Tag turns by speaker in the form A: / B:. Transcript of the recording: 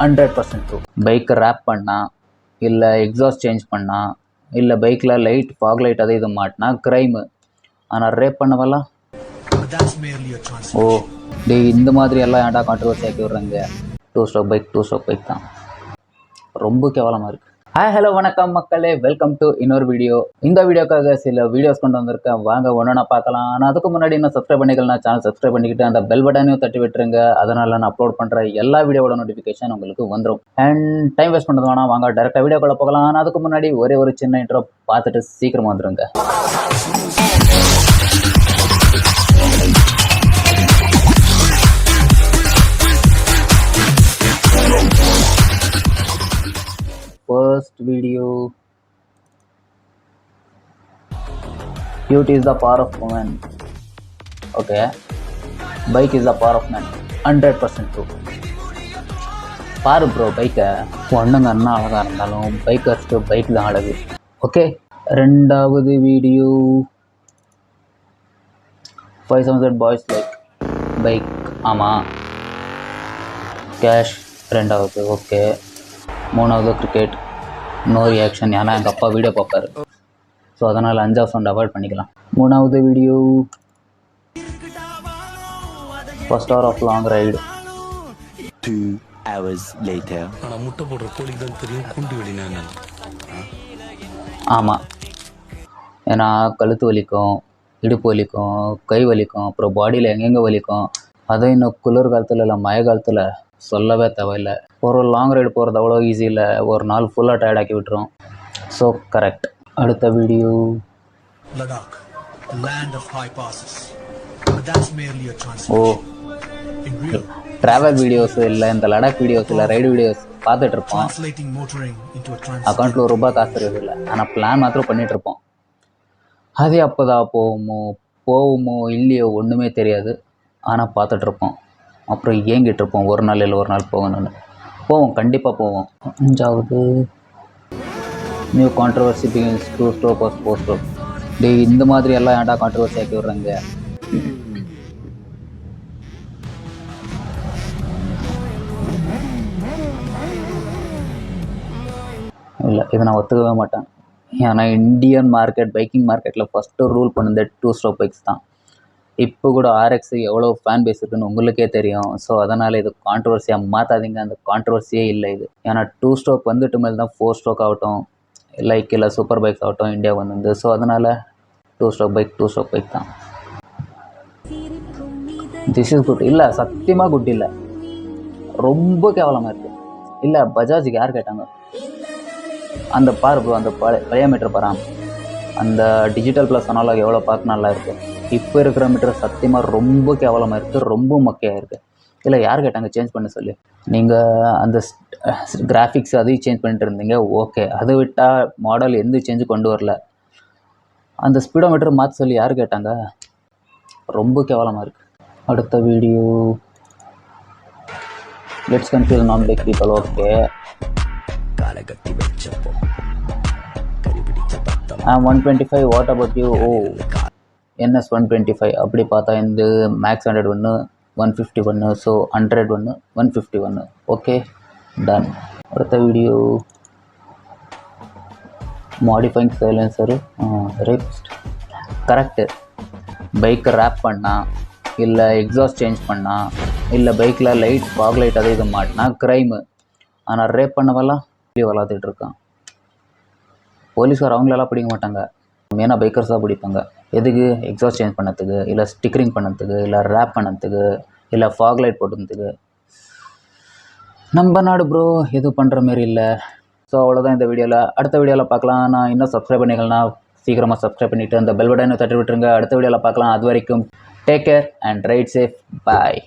A: 100% true. பைக்கை rape பண்ணா, இல்லை எக்ஸாஸ்ட் சேஞ்ச் பண்ணா, இல்லை பைக்கில் லைட் ஃபாக் லைட் அது இது மாட்டினா க்ரைமு. ஆனால் ரேப் பண்ணவெல்லாம் ஓ டே இந்த மாதிரி எல்லாம் ஏன்டா கான்ட்ரவர்சி ஆக்கி விட்றாங்க. 2 ஸ்ட்ரோக் பைக் தான் ரொம்ப கேவலமாக இருக்குது. ஹாய் ஹலோ வணக்கம் மக்களே, வெல்கம் டு இன்னொரு வீடியோ. இந்த வீடியோக்காக சில வீடியோஸ் கொண்டு வந்திருக்கேன், வாங்க ஒன்றா பார்க்கலாம். ஆனால் அதுக்கு முன்னாடி இன்னும் சப்ஸ்கிரைப் பண்ணிக்கலாம், சேனல் சப்ஸ்கிரைப் பண்ணிக்கிட்டு அந்த பெல் பட்டனையும் தட்டி விட்டுருங்க. அதனால் நான் அப்லோட் பண்ணுற எல்லா வீடியோவோட நோட்டிஃபிகேஷன் உங்களுக்கு வந்துடும். அண்ட் டைம் வேஸ்ட் பண்ணுறது வேணாம், வாங்க டேரெக்டாக வீடியோக்குள்ளே போகலாம். ஆனால் அதுக்கு முன்னாடி ஒரே ஒரு சின்ன இன்ட்ரோ பார்த்துட்டு சீக்கிரமாக வந்துடுங்க. First video. Beauty is the power of woman. Okay. Bike is the power of man. 100% true. பாரு ப்ரோ, பைக்கை பொண்ணுங்க அண்ணா அழகாக இருந்தாலும் பைக்கர்ஸ்க்கு பைக் தான் அழகு. ஓகே, ரெண்டாவது வீடியோ. 500 boys like bike. ஆமாம், கேஷ் ரெண்டாவது. ஓகே, மூணாவது கிரிக்கெட். நோ ரியாக்ஷன், ஏன்னா எங்கள் அப்பா வீடியோ பார்ப்பாரு. ஸோ அதனால் 5வது சவுண்ட் அவாய்ட் பண்ணிக்கலாம். மூணாவது video. First hour of long ride.
B: 2 hours later.
C: முட்டை போடுற கோழிக்கு தான் தெரியும் குண்டு வெளினா.
A: ஆமாம், ஏன்னா கழுத்து வலிக்கும், இடுப்பு வலிக்கும், கை வலிக்கும், அப்புறம் பாடியில் எங்கெங்கே வலிக்கும். அதுவும் இன்னும் குளிர் காலத்தில் இல்லை மழை காலத்தில் சொல்லவே தேவையில்லை. ஒரு லாங் ரைடு போகிறது அவ்வளோ ஈஸி இல்லை, ஒரு நாள் ஃபுல்லாக டயர்டாக்கி விட்டுரும். So correct. அடுத்த video.
D: Ladakh, the land of high passes. But that's merely a translation.
A: Oh,
D: In real,
A: travel videos இல்லை, இந்த லடாக் வீடியோஸ் இல்லை, ரைடு வீடியோஸ் பார்த்துட்ருப்போம்.
D: translating motoring into a
A: அக்கௌண்ட்டில் ஒரு ரூபாய் காசு இருக்குது, ஆனால் பிளான் மாத்திரம் பண்ணிகிட்ருப்போம். அது அப்போ தான் போவோமோ இல்லையோ ஒன்றுமே தெரியாது, ஆனால் பார்த்துட்ருப்போம். அப்புறம் ஏங்கிட்டு இருப்போம், ஒரு நாள் இல்லை ஒரு நாள் போகணுன்னு. போவோம், கண்டிப்பாக போவோம். 5வது new controversy begins. 2 stroke or 4 stroke. டே இந்த மாதிரி எல்லாம் ஏன்டா கான்ட்ரவர்சி ஆக்கி விட்றாங்க. இல்லை, இதை நான் ஒத்துக்கவே மாட்டேன். ஏன்னா இந்தியன் மார்க்கெட், பைக்கிங் மார்க்கெட்டில் ஃபஸ்ட்டு ரூல் பண்ணது 2 ஸ்ட்ரோக் பைக்ஸ் தான். இப்போ கூட RX எவ்வளோ ஃபேன் பேஸ் இருக்குன்னு உங்களுக்கே தெரியும். ஸோ அதனால் இது கான்ட்ரவர்சியாக மாற்றாதீங்க, அந்த கான்ட்ரவர்சியே இல்லை இது. ஏன்னா 2 ஸ்ட்ரோக் வந்துட்டு மேலே தான் 4 ஸ்ட்ரோக் ஆகட்டும், லைக் இல்லை சூப்பர் பைக்ஸ் ஆகட்டும் இந்தியா வந்து. ஸோ அதனால் 2 ஸ்ட்ரோக் பைக் தான். This is good. இல்லை, சத்தியமாக குட் இல்லை, ரொம்ப கேவலமாக இருக்குது. இல்லை, பஜாஜுக்கு யார் கேட்டாங்க? அந்த பாரு ப்ரோ, அந்த பழைய மீட்டர் பாரு, அந்த டிஜிட்டல் ப்ளஸ் அனாலாக் எவ்வளோ பார்க்க நல்லா இருக்குது. இப்போ இருக்கிற மீட்டர் சத்தியமாக ரொம்ப கேவலமாக இருக்குது, ரொம்ப மொக்கையாக இருக்குது. இல்லை, யார் கேட்டாங்க சேஞ்ச் பண்ண சொல்லி? நீங்கள் அந்த கிராஃபிக்ஸ் அதையும் சேஞ்ச் பண்ணிட்டு இருந்தீங்க, ஓகே. அதை விட்டால் மாடல் எந்த சேஞ்சு கொண்டு வரல. அந்த ஸ்பீடோ மீட்டர் மாற்ற சொல்லி யார் கேட்டாங்க? ரொம்ப கேவலமாக இருக்குது. அடுத்த வீடியோ. லெட்ஸ் கன்ஃபியூஸ் நான் bike people. Okay, I'm 125. What about you? Oh, NS 125. அப்படி பார்த்தா இந்த மேக்ஸ் 100 ஒன்று, 150 ஒன்று, ஸோ 100 ஒன்று, 150 ஒன்று. Okay, done. அடுத்த video. Modifying silencer rapist. Correct. பைக்கை ரேப் பண்ணால், இல்லை எக்ஸாஸ்ட் சேஞ்ச் பண்ணால், இல்லை பைக்கில் லைட் ஃபாக் லைட் அது இது மாட்டினா க்ரைமு. ஆனால் ரேப் பண்ணவெல்லாம் வீடியோ வளர்த்துட்டு இருக்கான். போலீஸ்கார் அவங்களெல்லாம் பிடிக்க மாட்டாங்க, மெயினாக பைக்கர்ஸ் தான் பிடிப்பாங்க. எதுக்கு? எக்ஸாஸ்ட் சேஞ்ச் பண்ணதுக்கு, இல்லை ஸ்டிக்கரிங் பண்ணதுக்கு, இல்லை ரேப் பண்ணதுக்கு, இல்லை ஃபாக் லைட் போட்டதுக்கு. நம்ம நாடு ப்ரோ எதுவும் பண்ணுற மாரி இல்லை. ஸோ அவ்வளோதான் இந்த வீடியோவில். அடுத்த வீடியோவில் பார்க்கலாம். நான் இன்னும் சப்ஸ்கிரைப் பண்ணிக்கலாம், சீக்கிரமாக சப்ஸ்கிரைப் பண்ணிவிட்டு அந்த பெல் பட்டனை தட்டி விட்டுருங்க. அடுத்த வீடியோவில் பார்க்கலாம். அது வரைக்கும் take care and right safe. Bye.